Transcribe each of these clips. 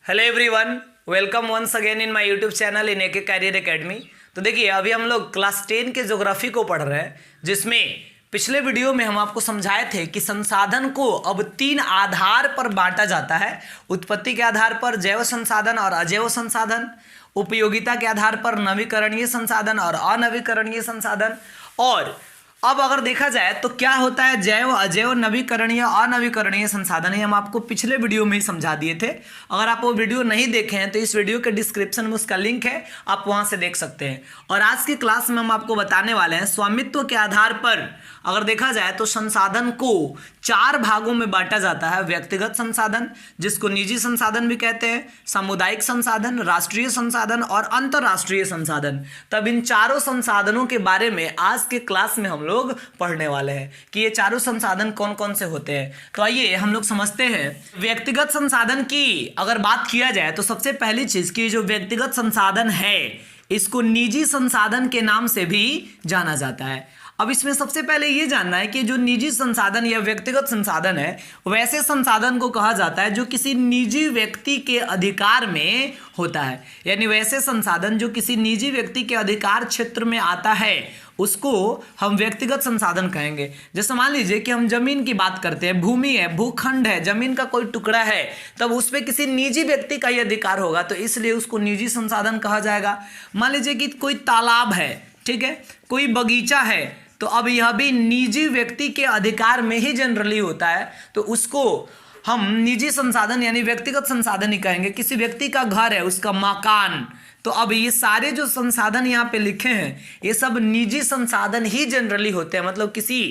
Hello everyone, welcome once again in my YouTube channel in AK career academy. तो देखिए, अभी हम लोग क्लास 10 के ज्योग्राफी को पढ़ रहे हैं, जिसमें पिछले वीडियो में हम आपको समझाए थे कि संसाधन को अब 3 आधार पर बांटा जाता है। उत्पत्ति के आधार पर जैव संसाधन और अजैव संसाधन, उपयोगिता के आधार पर नवीकरणीय संसाधन और अनवीकरणीय संसाधन। और अब अगर देखा जाए तो क्या होता है जैव, अजैव, नवीकरणीय, अनवीकरणीय संसाधन, ये हम आपको पिछले वीडियो में ही समझा दिए थे। अगर आप वो वीडियो नहीं देखे हैं तो इस वीडियो के डिस्क्रिप्शन में उसका लिंक है, आप वहां से देख सकते हैं। और आज की क्लास में हम आपको बताने वाले हैं स्वामित्व के आधार पर अगर देखा जाए तो संसाधन को 4 भागों में बांटा जाता है। व्यक्तिगत संसाधन, जिसको निजी संसाधन भी कहते हैं, सामुदायिक संसाधन, राष्ट्रीय संसाधन और अंतरराष्ट्रीय संसाधन। तब इन चारों संसाधनों के बारे में आज के क्लास में हम लोग पढ़ने वाले हैं कि ये चारों संसाधन कौन कौन से होते हैं। तो आइए हम लोग समझते हैं। व्यक्तिगत संसाधन की अगर बात किया जाए तो सबसे पहली चीज की जो व्यक्तिगत संसाधन है, इसको निजी संसाधन के नाम से भी जाना जाता है। अब इसमें सबसे पहले ये जानना है कि जो निजी संसाधन या व्यक्तिगत संसाधन है, वैसे संसाधन को कहा जाता है जो किसी निजी व्यक्ति के अधिकार में होता है। यानी वैसे संसाधन जो किसी निजी व्यक्ति के अधिकार क्षेत्र में आता है, उसको हम व्यक्तिगत संसाधन कहेंगे। जैसे मान लीजिए कि हम जमीन की बात करते हैं, भूमि है, भूखंड है, जमीन का कोई टुकड़ा है, तब उस पर किसी निजी व्यक्ति का ही अधिकार होगा, तो इसलिए उसको निजी संसाधन कहा जाएगा। मान लीजिए कि कोई तालाब है, ठीक है, कोई बगीचा है, तो अब यह भी निजी व्यक्ति के अधिकार में ही जनरली होता है, तो उसको हम निजी संसाधन यानी व्यक्तिगत संसाधन ही कहेंगे। किसी व्यक्ति का घर है, उसका मकान, तो अब ये सारे जो संसाधन यहाँ पे लिखे हैं, ये सब निजी संसाधन ही जनरली होते हैं। मतलब किसी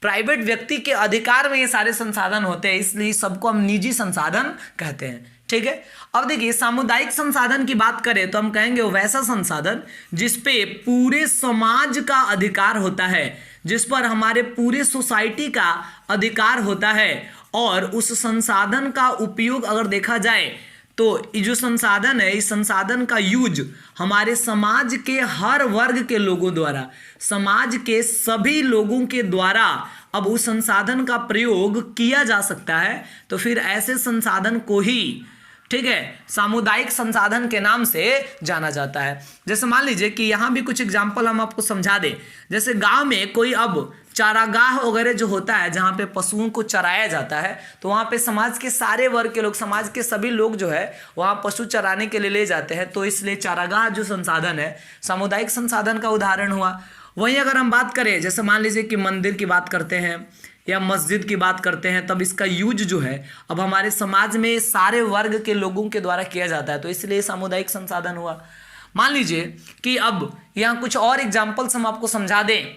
प्राइवेट व्यक्ति के अधिकार में ये सारे संसाधन होते हैं, इसलिए सबको हम निजी संसाधन कहते हैं। ठीक है। अब देखिए, सामुदायिक संसाधन की बात करें तो हम कहेंगे वो वैसा संसाधन जिस पे पूरे समाज का अधिकार होता है, जिस पर हमारे पूरे सोसाइटी का अधिकार होता है, और उस संसाधन का उपयोग अगर देखा जाए तो ये जो संसाधन है, इस संसाधन का यूज हमारे समाज के हर वर्ग के लोगों द्वारा, समाज के सभी लोगों के द्वारा अब उस संसाधन का प्रयोग किया जा सकता है। तो फिर ऐसे संसाधन को ही, ठीक है, सामुदायिक संसाधन के नाम से जाना जाता है। जैसे मान लीजिए कि यहाँ भी कुछ एग्जाम्पल हम आपको समझा दें। जैसे गांव में कोई अब चारागाह वगैरह जो होता है, जहाँ पे पशुओं को चराया जाता है, तो वहाँ पे समाज के सारे वर्ग के लोग, समाज के सभी लोग जो है वहाँ पशु चराने के लिए ले जाते हैं। तो इसलिए चारागाह जो संसाधन है सामुदायिक संसाधन का उदाहरण हुआ। वहीं अगर हम बात करें, जैसे मान लीजिए कि मंदिर की बात करते हैं या मस्जिद की बात करते हैं, तब इसका यूज जो है अब हमारे समाज में सारे वर्ग के लोगों के द्वारा किया जाता है, तो इसलिए सामुदायिक संसाधन हुआ। मान लीजिए कि अब यहाँ कुछ और एग्जाम्पल्स हम आपको समझा दें।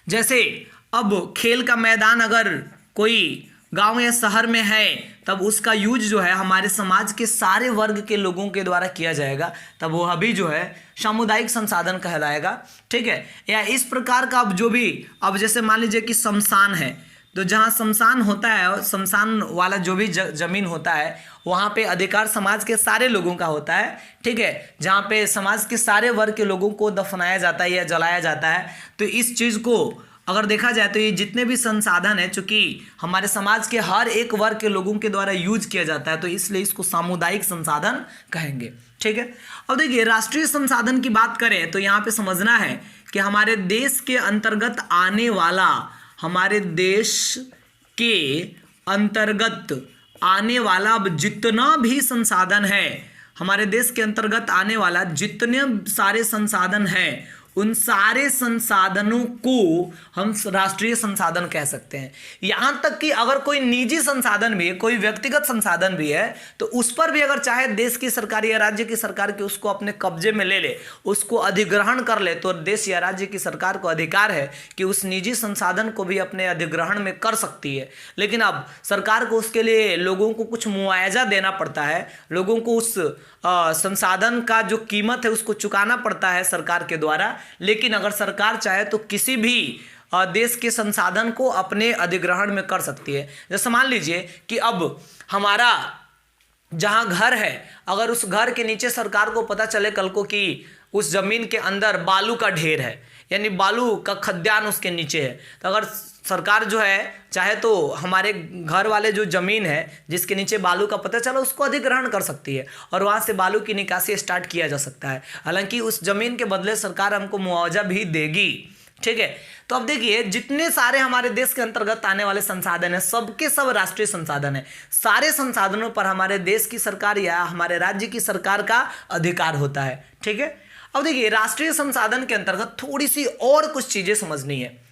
जैसे अब खेल का मैदान अगर कोई गांव या शहर में है, तब उसका यूज जो है हमारे समाज के सारे वर्ग के लोगों के द्वारा किया जाएगा, तब वो अभी जो है सामुदायिक संसाधन कहलाएगा। ठीक है। या इस प्रकार का अब जो भी, अब जैसे मान लीजिए कि शमशान है, तो जहाँ शमशान होता है, शमशान वाला जो भी जमीन होता है, वहाँ पे अधिकार समाज के सारे लोगों का होता है। ठीक है। जहाँ पे समाज के सारे वर्ग के लोगों को दफनाया जाता है या जलाया जाता है। तो इस चीज़ को अगर देखा जाए तो ये जितने भी संसाधन है, चूंकि हमारे समाज के हर एक वर्ग के लोगों के द्वारा यूज किया जाता है, तो इसलिए इसको सामुदायिक संसाधन कहेंगे। ठीक है। अब देखिए, राष्ट्रीय संसाधन की बात करें तो यहाँ पे समझना है कि हमारे देश के अंतर्गत आने वाला, हमारे देश के अंतर्गत आने वाला अब जितना भी संसाधन है, हमारे देश के अंतर्गत आने वाला जितने सारे संसाधन हैं, उन सारे संसाधनों को हम राष्ट्रीय संसाधन कह सकते हैं। यहां तक कि अगर कोई निजी संसाधन भी है, कोई व्यक्तिगत संसाधन भी है, तो उस पर भी अगर चाहे देश की सरकार या राज्य की सरकार के उसको अपने कब्जे में ले ले, उसको अधिग्रहण कर ले, तो देश या राज्य की सरकार को अधिकार है कि उस निजी संसाधन को भी अपने अधिग्रहण में कर सकती है। लेकिन अब सरकार को उसके लिए लोगों को कुछ मुआवजा देना पड़ता है, लोगों को उस संसाधन का जो कीमत है उसको चुकाना पड़ता है सरकार के द्वारा। लेकिन अगर सरकार चाहे तो किसी भी देश के संसाधन को अपने अधिग्रहण में कर सकती है। जैसे मान लीजिए कि अब हमारा जहां घर है, अगर उस घर के नीचे सरकार को पता चले कल को कि उस जमीन के अंदर बालू का ढेर है, यानी बालू का खद्यान उसके नीचे है, तो अगर सरकार जो है चाहे तो हमारे घर वाले जो जमीन है जिसके नीचे बालू का पता चला उसको अधिग्रहण कर सकती है और वहां से बालू की निकासी स्टार्ट किया जा सकता है। हालांकि उस जमीन के बदले सरकार हमको मुआवजा भी देगी। ठीक है, तो अब देखिए जितने सारे हमारे देश के अंतर्गत आने वाले संसाधन है सबके सब राष्ट्रीय संसाधन है। सारे संसाधनों पर हमारे देश की सरकार या हमारे राज्य की सरकार का अधिकार होता है। ठीक है, अब देखिए राष्ट्रीय संसाधन के अंतर्गत थोड़ी सी और कुछ चीजें समझनी है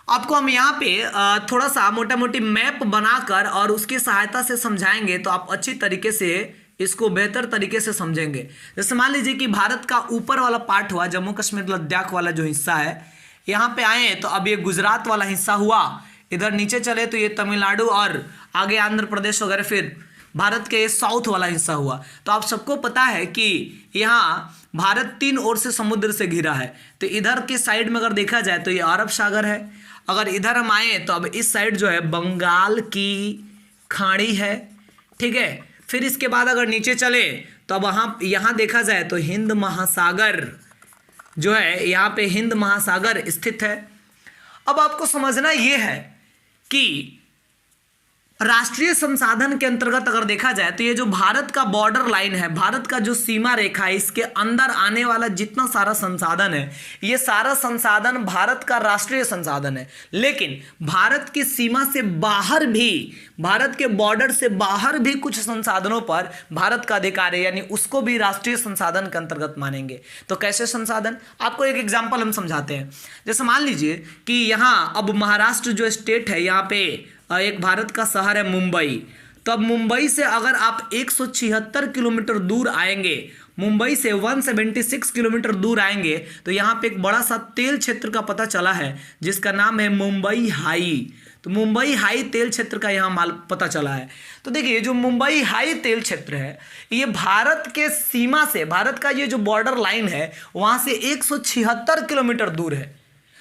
आपको। हम यहाँ पे थोड़ा सा मोटा मोटी मैप बनाकर और उसकी सहायता से समझाएंगे तो आप अच्छी तरीके से इसको बेहतर तरीके से समझेंगे। जैसे मान लीजिए कि भारत का ऊपर वाला पार्ट हुआ, जम्मू कश्मीर लद्दाख वाला जो हिस्सा है, यहाँ पे आए तो अब ये गुजरात वाला हिस्सा हुआ, इधर नीचे चले तो ये तमिलनाडु और आगे आंध्र प्रदेश वगैरह, फिर भारत के साउथ वाला हिस्सा हुआ। तो आप सबको पता है कि यहाँ भारत 3 ओर से समुद्र से घिरा है। तो इधर के साइड में अगर देखा जाए तो ये अरब सागर है, अगर इधर हम आए तो अब इस साइड जो है बंगाल की खाड़ी है। ठीक है, फिर इसके बाद अगर नीचे चले तो अब यहाँ देखा जाए तो हिंद महासागर जो है, यहाँ पे हिंद महासागर स्थित है। अब आपको समझना ये है कि राष्ट्रीय संसाधन के अंतर्गत अगर देखा जाए तो ये जो भारत का बॉर्डर लाइन है, भारत का जो सीमा रेखा है, इसके अंदर आने वाला जितना सारा संसाधन है ये सारा संसाधन भारत का राष्ट्रीय संसाधन है। लेकिन भारत की सीमा से बाहर भी, भारत के बॉर्डर से बाहर भी कुछ संसाधनों पर भारत का अधिकार है, यानी उसको भी राष्ट्रीय संसाधन के अंतर्गत मानेंगे। तो कैसे संसाधन, आपको एक एग्जाम्पल हम समझाते हैं। जैसे मान लीजिए कि यहाँ अब महाराष्ट्र जो स्टेट है, यहाँ पे एक भारत का शहर है मुंबई। तो अब मुंबई से अगर आप 176 किलोमीटर दूर आएंगे, मुंबई से 176 किलोमीटर दूर आएंगे तो यहाँ पे एक बड़ा सा तेल क्षेत्र का पता चला है जिसका नाम है मुंबई हाई। तो मुंबई हाई तेल क्षेत्र का यहाँ माल पता चला है। तो देखिए जो मुंबई हाई तेल क्षेत्र है ये भारत के सीमा से, भारत का ये जो बॉर्डर लाइन है वहाँ से 176 किलोमीटर दूर है,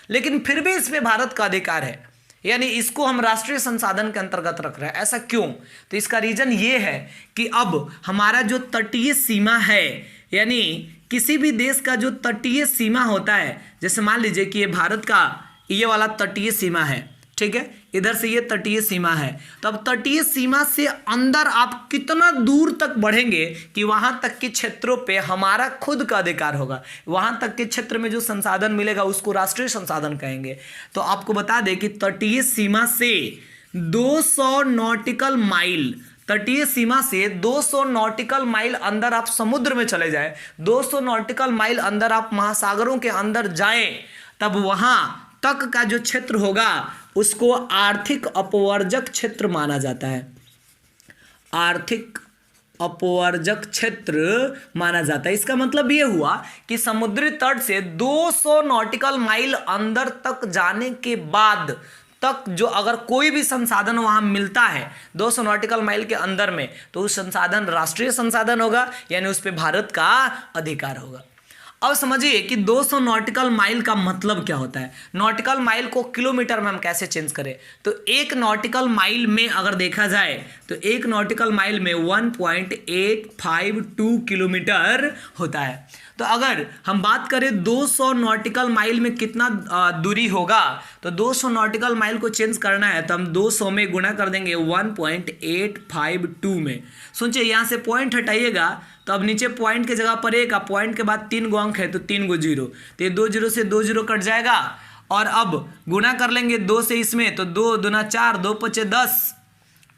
लेकिन फिर भी इसमें भारत का अधिकार है, यानी इसको हम राष्ट्रीय संसाधन के अंतर्गत रख रहे हैं। ऐसा क्यों? तो इसका रीजन ये है कि अब हमारा जो तटीय सीमा है, यानी किसी भी देश का जो तटीय सीमा होता है, जैसे मान लीजिए कि ये भारत का ये वाला तटीय सीमा है, ठीक है, इधर से ये तटीय सीमा है। तो अब तटीय सीमा से अंदर आप कितना दूर तक बढ़ेंगे कि वहां तक के क्षेत्रों पे हमारा खुद का अधिकार होगा, वहां तक के क्षेत्र में जो संसाधन मिलेगा उसको राष्ट्रीय संसाधन कहेंगे। तो आपको बता दें कि तटीय सीमा से 200 नॉटिकल माइल, तटीय सीमा से 200 नॉटिकल माइल अंदर आप समुद्र में चले जाएं, 200 नॉटिकल माइल अंदर आप महासागरों के अंदर जाएं, तब वहां तक का जो क्षेत्र होगा उसको आर्थिक अपवर्जक क्षेत्र माना जाता है। आर्थिक अपवर्जक क्षेत्र माना जाता है। इसका मतलब ये हुआ कि समुद्री तट से 200 नॉटिकल माइल अंदर तक जाने के बाद तक जो अगर कोई भी संसाधन वहां मिलता है 200 नॉटिकल माइल के अंदर में, तो उस संसाधन राष्ट्रीय संसाधन होगा, यानी उस पर भारत का अधिकार होगा। अब समझिए कि 200 नॉटिकल माइल का मतलब क्या होता है। नॉटिकल माइल को किलोमीटर में हम कैसे चेंज करें, तो एक नॉटिकल माइल में अगर देखा जाए तो एक नॉटिकल माइल में 1.852 किलोमीटर होता है। तो अगर हम बात करें 200 नॉटिकल माइल में कितना दूरी होगा, तो 200 नॉटिकल माइल को चेंज करना है तो हम 200 में गुणा कर देंगे 1.852 में। सोचिए यहाँ से पॉइंट हटाइएगा तो अब नीचे पॉइंट के जगह पर एक, पॉइंट के बाद 3 गो अंक है तो 3 गो जीरो, तो ये 2 जीरो से 2 जीरो कट जाएगा और अब गुना कर लेंगे 2 से इसमें, तो 2 दूना 4, 2 पचे 10,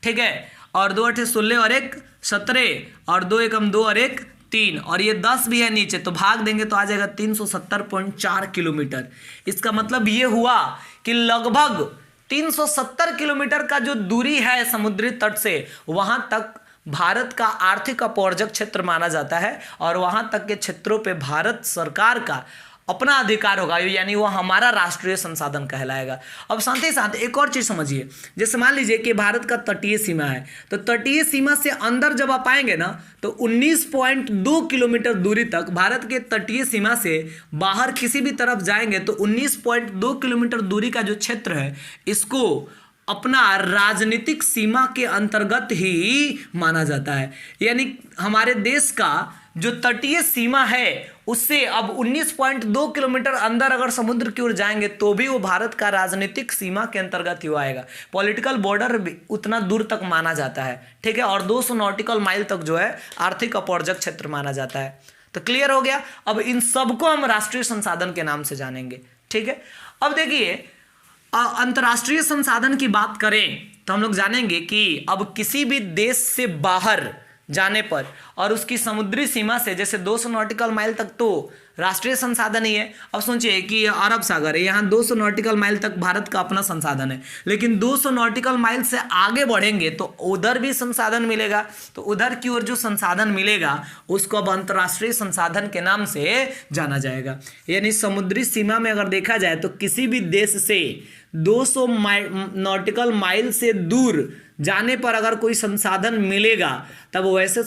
ठीक है, और 2 अठे 16 और 1 17 और 2 एकम 2 और 1 3, और ये 10 भी है नीचे तो भाग देंगे तो आ जाएगा 370.4 किलोमीटर। इसका मतलब ये हुआ कि लगभग 370 किलोमीटर का जो दूरी है समुद्री तट से वहां तक भारत का आर्थिक अपवर्जक क्षेत्र माना जाता है और वहां तक के क्षेत्रों पे भारत सरकार का अपना अधिकार होगा, यानी वो हमारा राष्ट्रीय संसाधन कहलाएगा। अब साथ ही साथ एक और चीज समझिए, जैसे मान लीजिए कि भारत का तटीय सीमा है, तो तटीय सीमा से अंदर जब आप आएंगे ना तो 19.2 किलोमीटर दूरी तक, भारत के तटीय सीमा से बाहर किसी भी तरफ जाएंगे तो 19.2 किलोमीटर दूरी का जो क्षेत्र है इसको अपना राजनीतिक सीमा के अंतर्गत ही माना जाता है। यानी हमारे देश का जो तटीय सीमा है उससे अब 19.2 किलोमीटर अंदर अगर समुद्र की ओर जाएंगे तो भी वो भारत का राजनीतिक सीमा के अंतर्गत ही आएगा। पॉलिटिकल बॉर्डर भी उतना दूर तक माना जाता है, ठीक है। और 200 नॉटिकल माइल तक जो है आर्थिक अपवर्जक क्षेत्र माना जाता है। तो क्लियर हो गया। अब इन सबको हम राष्ट्रीय संसाधन के नाम से जानेंगे, ठीक है। अब देखिए अंतर्राष्ट्रीय संसाधन की बात करें तो हम लोग जानेंगे कि अब किसी भी देश से बाहर जाने पर और उसकी समुद्री सीमा से जैसे 200 नॉटिकल माइल तक तो राष्ट्रीय संसाधन ही है। अब सोचिए कि अरब सागर है, यहाँ 200 नॉटिकल माइल तक भारत का अपना संसाधन है, लेकिन 200 नॉटिकल माइल से आगे बढ़ेंगे तो उधर भी संसाधन मिलेगा। तो उधर की ओर जो संसाधन मिलेगा उसको अब अंतर्राष्ट्रीय संसाधन के नाम से जाना जाएगा। यानी समुद्री सीमा में अगर देखा जाए तो किसी भी देश से 200 नॉटिकल माइल से दूर जाने पर अगर कोई संसाधन मिलेगा तब वैसे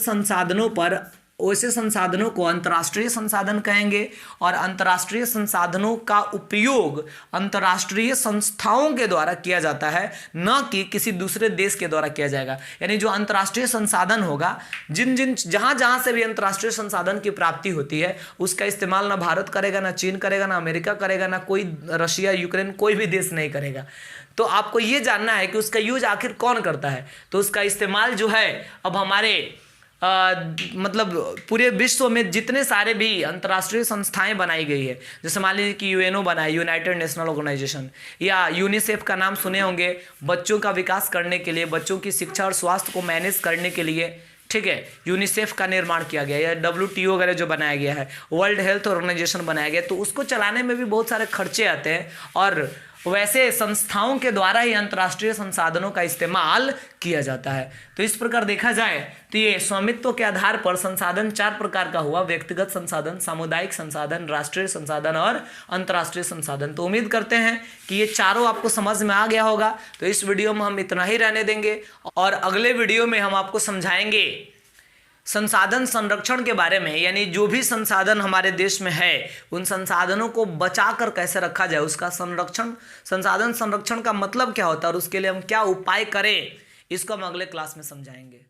संसाधनों को अंतर्राष्ट्रीय संसाधन कहेंगे। और अंतर्राष्ट्रीय संसाधनों का उपयोग अंतर्राष्ट्रीय संस्थाओं के द्वारा किया जाता है, न कि किसी दूसरे देश के द्वारा किया जाएगा। यानी जो अंतर्राष्ट्रीय संसाधन होगा, जहां से भी अंतर्राष्ट्रीय संसाधन की प्राप्ति होती है उसका इस्तेमाल ना भारत करेगा, ना चीन करेगा, ना अमेरिका करेगा, ना कोई रशिया यूक्रेन कोई भी देश नहीं करेगा। तो आपको ये जानना है कि उसका यूज आखिर कौन करता है। तो उसका इस्तेमाल जो है अब हमारे मतलब पूरे विश्व में जितने सारे भी अंतर्राष्ट्रीय संस्थाएं बनाई गई है, जैसे मान लीजिए कि यूएनओ बना है, यूनाइटेड नेशनल ऑर्गेनाइजेशन, या यूनिसेफ का नाम सुने होंगे, बच्चों का विकास करने के लिए, बच्चों की शिक्षा और स्वास्थ्य को मैनेज करने के लिए, ठीक है, यूनिसेफ का निर्माण किया गया, या WTO वगैरह जो बनाया गया है, वर्ल्ड हेल्थ ऑर्गेनाइजेशन बनाया गया। तो उसको चलाने में भी बहुत सारे खर्चे आते हैं और वैसे संस्थाओं के द्वारा ही अंतर्राष्ट्रीय संसाधनों का इस्तेमाल किया जाता है। तो इस प्रकार देखा जाए तो ये स्वामित्व के आधार पर संसाधन 4 प्रकार का हुआ: व्यक्तिगत संसाधन, सामुदायिक संसाधन, राष्ट्रीय संसाधन और अंतर्राष्ट्रीय संसाधन। तो उम्मीद करते हैं कि ये चारों आपको समझ में आ गया होगा। तो इस वीडियो में हम इतना ही रहने देंगे और अगले वीडियो में हम आपको समझाएंगे संसाधन संरक्षण के बारे में। यानी जो भी संसाधन हमारे देश में है उन संसाधनों को बचाकर कैसे रखा जाए, उसका संरक्षण, संसाधन संरक्षण का मतलब क्या होता है और उसके लिए हम क्या उपाय करें, इसको हम अगले क्लास में समझाएंगे।